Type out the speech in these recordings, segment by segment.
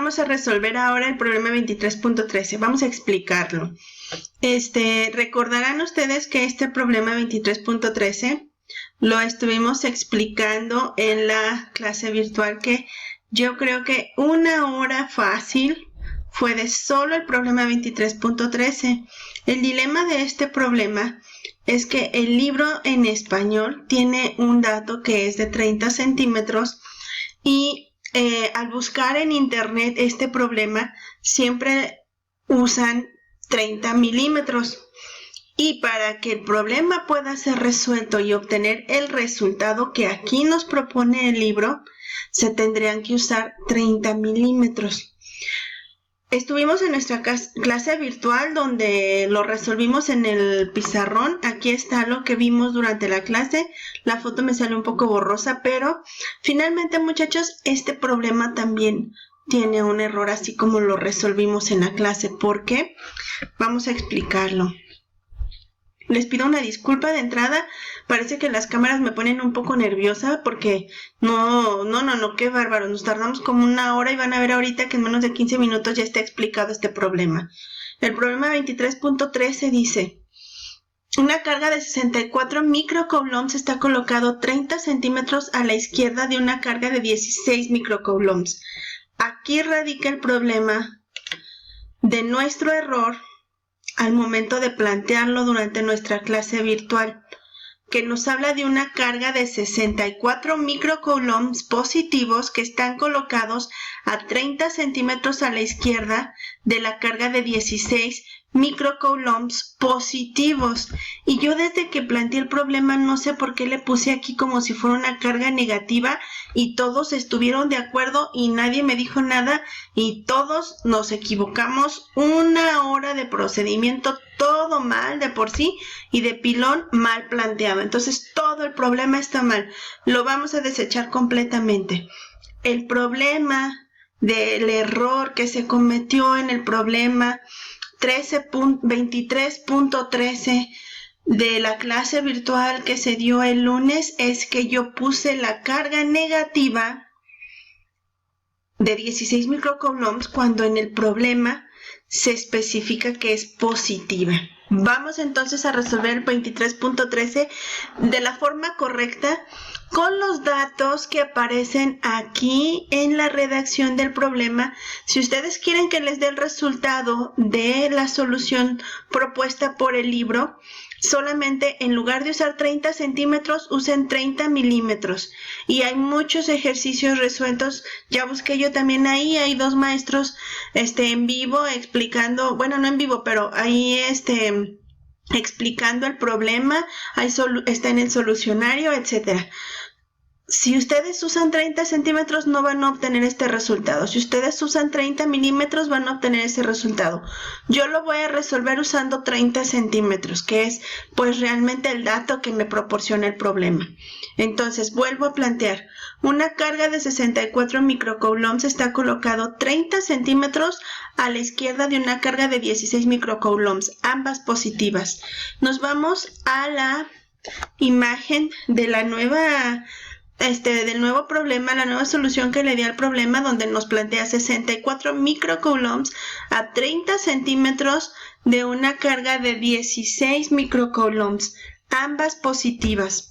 vamos a resolver ahora el problema 23.13. Vamos a explicarlo. Recordarán ustedes que este problema 23.13 lo estuvimos explicando en la clase virtual, que yo creo que una hora fácil fue de solo el problema 23.13. El dilema de este problema es que el libro en español tiene un dato que es de 30 centímetros y al buscar en internet este problema siempre usan 30 milímetros. Y para que el problema pueda ser resuelto y obtener el resultado que aquí nos propone el libro, se tendrían que usar 30 milímetros. Estuvimos en nuestra clase virtual donde lo resolvimos en el pizarrón. Aquí está lo que vimos durante la clase. La foto me sale un poco borrosa, pero finalmente, muchachos, este problema también tiene un error, así como lo resolvimos en la clase. ¿Por qué? Vamos a explicarlo. Les pido una disculpa de entrada, parece que las cámaras me ponen un poco nerviosa porque no, qué bárbaro, nos tardamos como una hora y van a ver ahorita que en menos de 15 minutos ya está explicado este problema. El problema 23.13 dice: una carga de 64 microcoulombs está colocado 30 centímetros a la izquierda de una carga de 16 microcoulombs. Aquí radica el problema de nuestro error al momento de plantearlo durante nuestra clase virtual, que nos habla de una carga de 64 microcoulombs positivos que están colocados a 30 centímetros a la izquierda de la carga de 16 microcoulombs positivos. Y yo desde que planteé el problema no sé por qué le puse aquí como si fuera una carga negativa y todos estuvieron de acuerdo y nadie me dijo nada y todos nos equivocamos. Una hora de procedimiento, todo mal de por sí y de pilón mal planteado. Entonces todo el problema está mal. Lo vamos a desechar completamente. El problema del error que se cometió en el problema 23.13 de la clase virtual que se dio el lunes es que yo puse la carga negativa de 16 microcoulombs cuando en el problema se especifica que es positiva. Vamos entonces a resolver el 23.13 de la forma correcta con los datos que aparecen aquí en la redacción del problema. Si ustedes quieren que les dé el resultado de la solución propuesta por el libro, solamente en lugar de usar 30 centímetros, usen 30 milímetros. Y hay muchos ejercicios resueltos. Ya busqué yo también ahí. Hay dos maestros en vivo explicando, bueno, no en vivo, pero ahí explicando el problema. Ahí está en el solucionario, etcétera. Si ustedes usan 30 centímetros no van a obtener este resultado. Si ustedes usan 30 milímetros van a obtener ese resultado. Yo lo voy a resolver usando 30 centímetros, que es pues realmente el dato que me proporciona el problema. Entonces vuelvo a plantear. Una carga de 64 microcoulombs está colocado 30 centímetros a la izquierda de una carga de 16 microcoulombs, ambas positivas. Nos vamos a la imagen de la del nuevo problema, la nueva solución que le di al problema, donde nos plantea 64 microcoulombs a 30 centímetros de una carga de 16 microcoulombs, ambas positivas.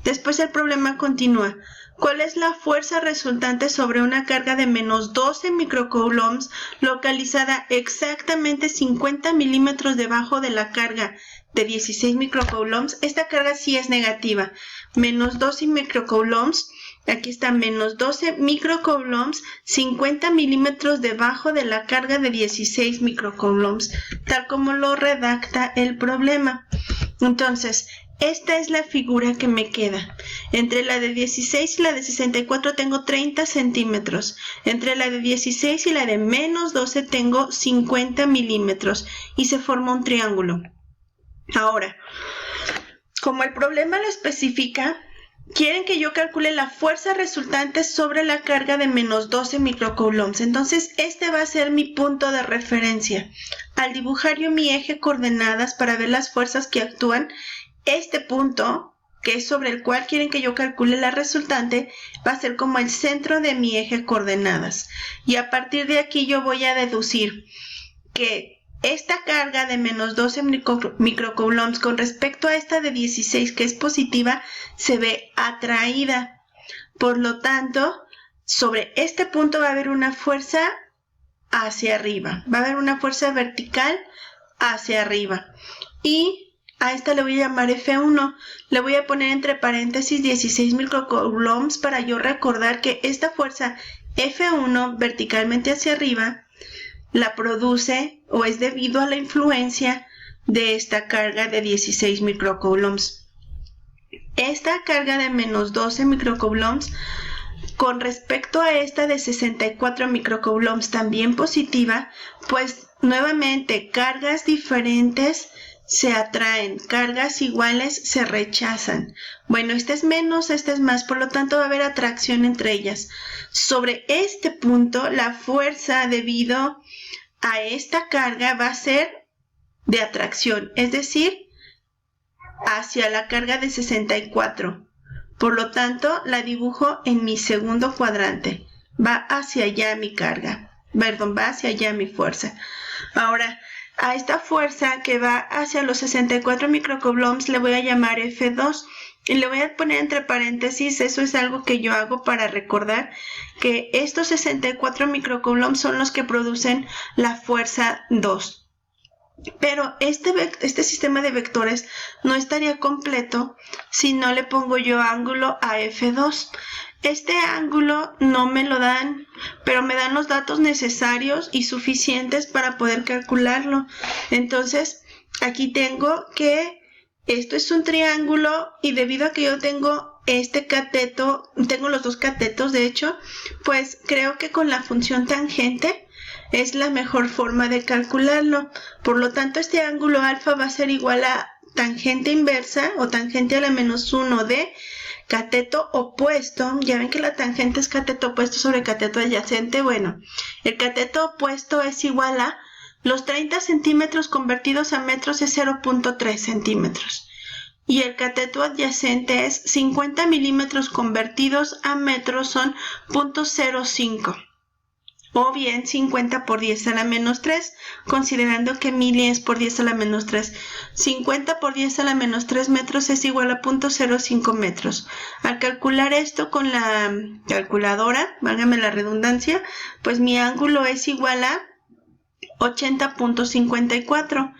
Después el problema continúa. ¿Cuál es la fuerza resultante sobre una carga de menos 12 microcoulombs localizada exactamente 50 milímetros debajo de la carga de 16 microcoulombs? Esta carga sí es negativa. Menos 12 microcoulombs, aquí está menos 12 microcoulombs, 50 milímetros debajo de la carga de 16 microcoulombs, tal como lo redacta el problema. Entonces, esta es la figura que me queda. Entre la de 16 y la de 64 tengo 30 centímetros. Entre la de 16 y la de menos 12 tengo 50 milímetros. Y se forma un triángulo. Ahora, como el problema lo especifica, quieren que yo calcule la fuerza resultante sobre la carga de menos 12 microcoulombs. Entonces, este va a ser mi punto de referencia. Al dibujar yo mi eje coordenadas para ver las fuerzas que actúan, este punto que es sobre el cual quieren que yo calcule la resultante, va a ser como el centro de mi eje coordenadas. Y a partir de aquí yo voy a deducir que esta carga de menos 12 microcoulombs con respecto a esta de 16, que es positiva, se ve atraída. Por lo tanto, sobre este punto va a haber una fuerza hacia arriba. Va a haber una fuerza vertical hacia arriba. Y a esta le voy a llamar F1. Le voy a poner entre paréntesis 16 microcoulombs para yo recordar que esta fuerza F1 verticalmente hacia arriba la produce o es debido a la influencia de esta carga de 16 microcoulombs. Esta carga de menos 12 microcoulombs con respecto a esta de 64 microcoulombs también positiva, pues nuevamente cargas diferentes se atraen, cargas iguales se rechazan. Bueno, esta es menos, esta es más, por lo tanto va a haber atracción entre ellas. Sobre este punto, la fuerza debido a esta carga va a ser de atracción, es decir, hacia la carga de 64. Por lo tanto, la dibujo en mi segundo cuadrante. Va hacia allá mi carga, perdón, va hacia allá mi fuerza. Ahora, a esta fuerza que va hacia los 64 microcoulombs le voy a llamar F2 y le voy a poner entre paréntesis, eso es algo que yo hago para recordar que estos 64 microcoulombs son los que producen la fuerza 2. Pero este sistema de vectores no estaría completo si no le pongo yo ángulo a F2. Este ángulo no me lo dan, pero me dan los datos necesarios y suficientes para poder calcularlo. Entonces, aquí tengo que esto es un triángulo y debido a que yo tengo este cateto, tengo los dos catetos de hecho, pues creo que con la función tangente es la mejor forma de calcularlo. Por lo tanto, este ángulo alfa va a ser igual a tangente inversa o tangente a la menos 1 de cateto opuesto. Ya ven que la tangente es cateto opuesto sobre cateto adyacente. Bueno, el cateto opuesto es igual a los 30 centímetros convertidos a metros es 0.3 centímetros. Y el cateto adyacente es 50 milímetros convertidos a metros son 0.05. O bien 50 por 10 a la menos 3, considerando que mili es por 10 a la menos 3. 50 por 10 a la menos 3 metros es igual a 0.05 metros. Al calcular esto con la calculadora, válgame la redundancia, pues mi ángulo es igual a 80.54.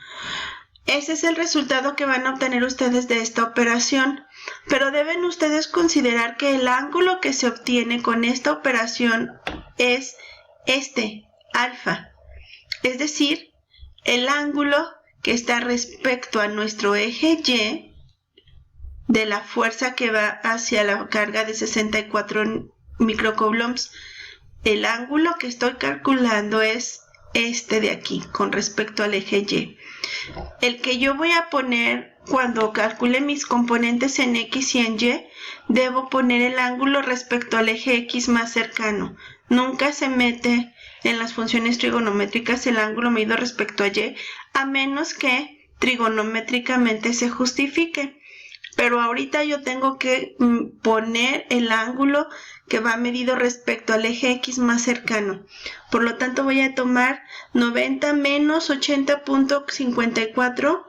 Ese es el resultado que van a obtener ustedes de esta operación. Pero deben ustedes considerar que el ángulo que se obtiene con esta operación es alfa, es decir, el ángulo que está respecto a nuestro eje Y de la fuerza que va hacia la carga de 64 microcoulombs, el ángulo que estoy calculando es este de aquí con respecto al eje Y. El que yo voy a poner cuando calcule mis componentes en X y en Y, debo poner el ángulo respecto al eje X más cercano. Nunca se mete en las funciones trigonométricas el ángulo medido respecto a Y, a menos que trigonométricamente se justifique. Pero ahorita yo tengo que poner el ángulo que va medido respecto al eje X más cercano. Por lo tanto voy a tomar 90 menos 80.54,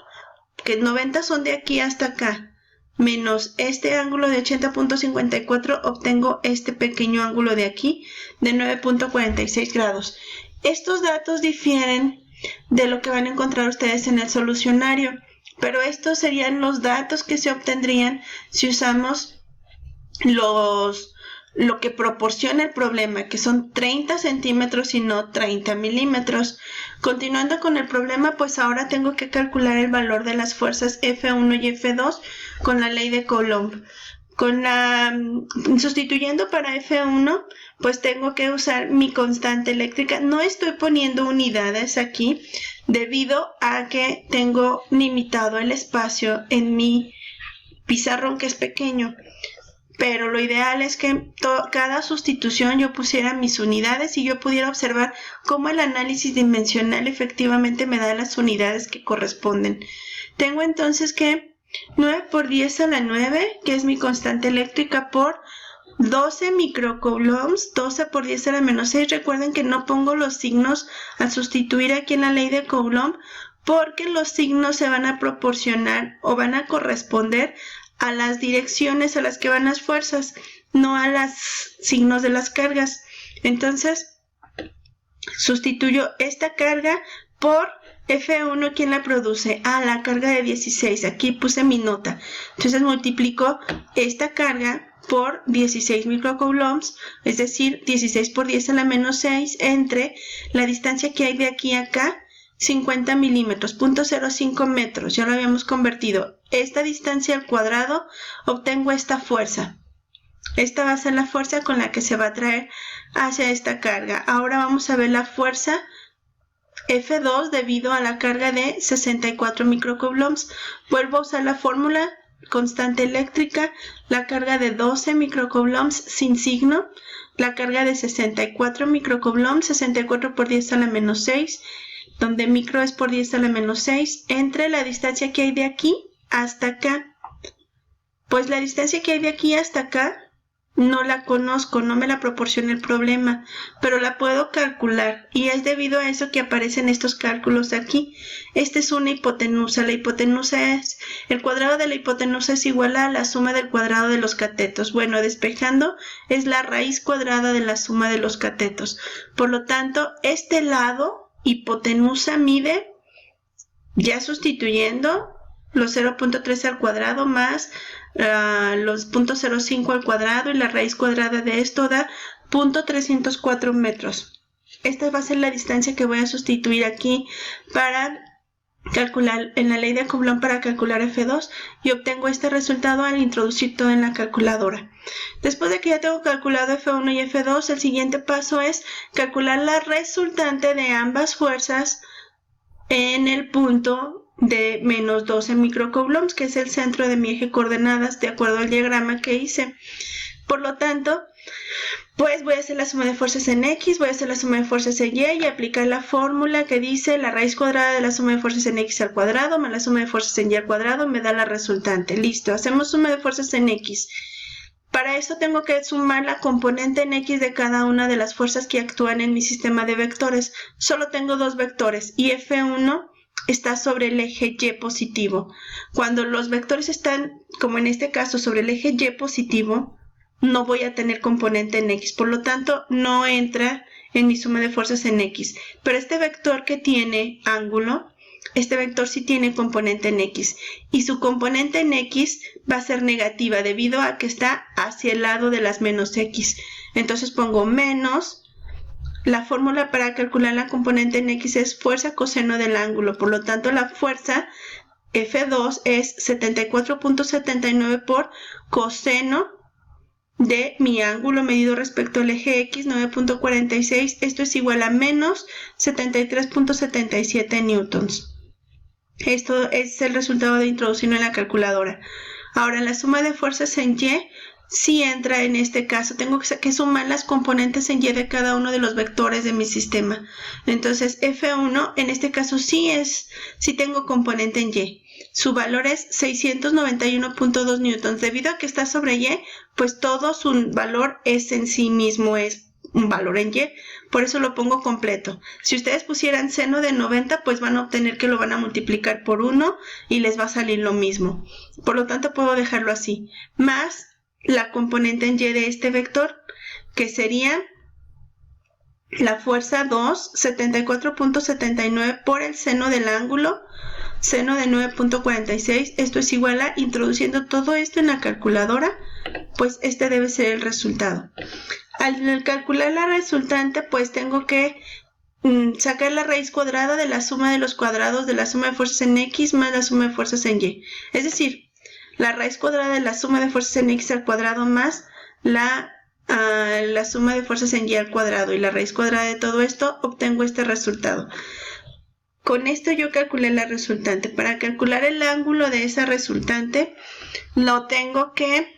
que 90 son de aquí hasta acá, menos este ángulo de 80.54, obtengo este pequeño ángulo de aquí de 9.46 grados. Estos datos difieren de lo que van a encontrar ustedes en el solucionario, pero estos serían los datos que se obtendrían si usamos lo que proporciona el problema, que son 30 centímetros y no 30 milímetros. Continuando con el problema, pues ahora tengo que calcular el valor de las fuerzas F1 y F2 con la ley de Coulomb. Sustituyendo para F1, pues tengo que usar mi constante eléctrica. No estoy poniendo unidades aquí debido a que tengo limitado el espacio en mi pizarrón, que es pequeño. Pero lo ideal es que cada sustitución yo pusiera mis unidades y yo pudiera observar cómo el análisis dimensional efectivamente me da las unidades que corresponden. Tengo entonces que 9 por 10 a la 9, que es mi constante eléctrica, por 12 microcoulombs, 12 por 10 a la menos 6. Recuerden que no pongo los signos al sustituir aquí en la ley de Coulomb, porque los signos se van a proporcionar o van a corresponder a las direcciones a las que van las fuerzas, no a los signos de las cargas. Entonces, sustituyo esta carga por F1, ¿quién la produce? La carga de 16. Aquí puse mi nota. Entonces multiplico esta carga por 16 microcoulombs, es decir, 16 por 10 a la menos 6, entre la distancia que hay de aquí a acá, 50 milímetros, 0.05 metros, ya lo habíamos convertido. Esta distancia al cuadrado, obtengo esta fuerza. Esta va a ser la fuerza con la que se va a traer hacia esta carga. Ahora vamos a ver la fuerza F2 debido a la carga de 64 microcoulombs. Vuelvo a usar la fórmula constante eléctrica, la carga de 12 microcoulombs sin signo, la carga de 64 microcoulombs, 64 por 10 a la menos 6, donde micro es por 10 a la menos 6, entre la distancia que hay de aquí hasta acá. Pues la distancia que hay de aquí hasta acá no la conozco, no me la proporciona el problema, pero la puedo calcular y es debido a eso que aparecen estos cálculos aquí. Esta es una hipotenusa. La hipotenusa es, el cuadrado de la hipotenusa es igual a la suma del cuadrado de los catetos. Bueno, despejando es la raíz cuadrada de la suma de los catetos. Por lo tanto, este lado, hipotenusa, mide, ya sustituyendo, los 0.3 al cuadrado más los 0.05 al cuadrado y la raíz cuadrada de esto da 0.304 metros. Esta va a ser la distancia que voy a sustituir aquí para calcular en la ley de Coulomb para calcular F2 y obtengo este resultado al introducir todo en la calculadora. Después de que ya tengo calculado F1 y F2, el siguiente paso es calcular la resultante de ambas fuerzas en el punto de menos 12 microcoulombs, que es el centro de mi eje coordenadas de acuerdo al diagrama que hice. Por lo tanto, pues voy a hacer la suma de fuerzas en X, voy a hacer la suma de fuerzas en Y y aplicar la fórmula que dice la raíz cuadrada de la suma de fuerzas en X al cuadrado más la suma de fuerzas en Y al cuadrado me da la resultante. Listo, hacemos suma de fuerzas en X. Para eso tengo que sumar la componente en X de cada una de las fuerzas que actúan en mi sistema de vectores. Solo tengo dos vectores y F1 está sobre el eje Y positivo. Cuando los vectores están, como en este caso, sobre el eje Y positivo, no voy a tener componente en X. Por lo tanto, no entra en mi suma de fuerzas en X. Pero este vector que tiene ángulo, este vector sí tiene componente en X. Y su componente en X va a ser negativa debido a que está hacia el lado de las menos X. Entonces pongo menos. La fórmula para calcular la componente en X es fuerza coseno del ángulo. Por lo tanto, la fuerza F2 es 74.79 por coseno de mi ángulo medido respecto al eje X, 9.46. Esto es igual a menos 73.77 newtons. Esto es el resultado de introducirlo en la calculadora. Ahora, la suma de fuerzas en Y sí entra en este caso. Tengo que sumar las componentes en Y de cada uno de los vectores de mi sistema. Entonces, F1 en este caso sí tengo componente en Y. Su valor es 691.2 newtons. Debido a que está sobre Y, pues todo su valor es en sí mismo, es un valor en Y. Por eso lo pongo completo. Si ustedes pusieran seno de 90, pues van a obtener que lo van a multiplicar por 1 y les va a salir lo mismo. Por lo tanto, puedo dejarlo así. Más la componente en Y de este vector, que sería la fuerza 2, 74.79 por el seno del ángulo, seno de 9.46. Esto es igual a, introduciendo todo esto en la calculadora, pues este debe ser el resultado. Al calcular la resultante, pues tengo que sacar la raíz cuadrada de la suma de los cuadrados de la suma de fuerzas en X más la suma de fuerzas en Y. Es decir, la raíz cuadrada de la suma de fuerzas en X al cuadrado más la suma de fuerzas en Y al cuadrado y la raíz cuadrada de todo esto, obtengo este resultado. Con esto yo calculé la resultante. Para calcular el ángulo de esa resultante, lo tengo que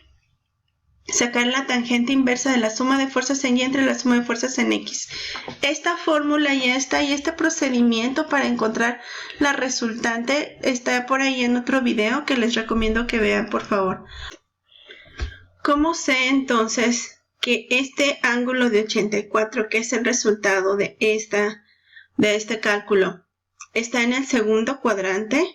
sacar la tangente inversa de la suma de fuerzas en Y entre la suma de fuerzas en X. Esta fórmula ya está y este procedimiento para encontrar la resultante está por ahí en otro video que les recomiendo que vean, por favor. ¿Cómo sé entonces que este ángulo de 84, que es el resultado de este cálculo, está en el segundo cuadrante?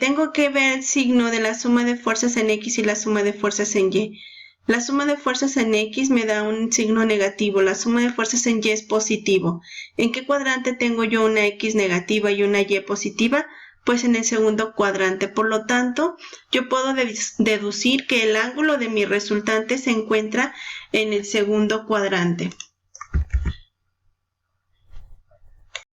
Tengo que ver el signo de la suma de fuerzas en X y la suma de fuerzas en Y. La suma de fuerzas en X me da un signo negativo, la suma de fuerzas en Y es positivo. ¿En qué cuadrante tengo yo una X negativa y una Y positiva? Pues en el segundo cuadrante. Por lo tanto, yo puedo deducir que el ángulo de mi resultante se encuentra en el segundo cuadrante.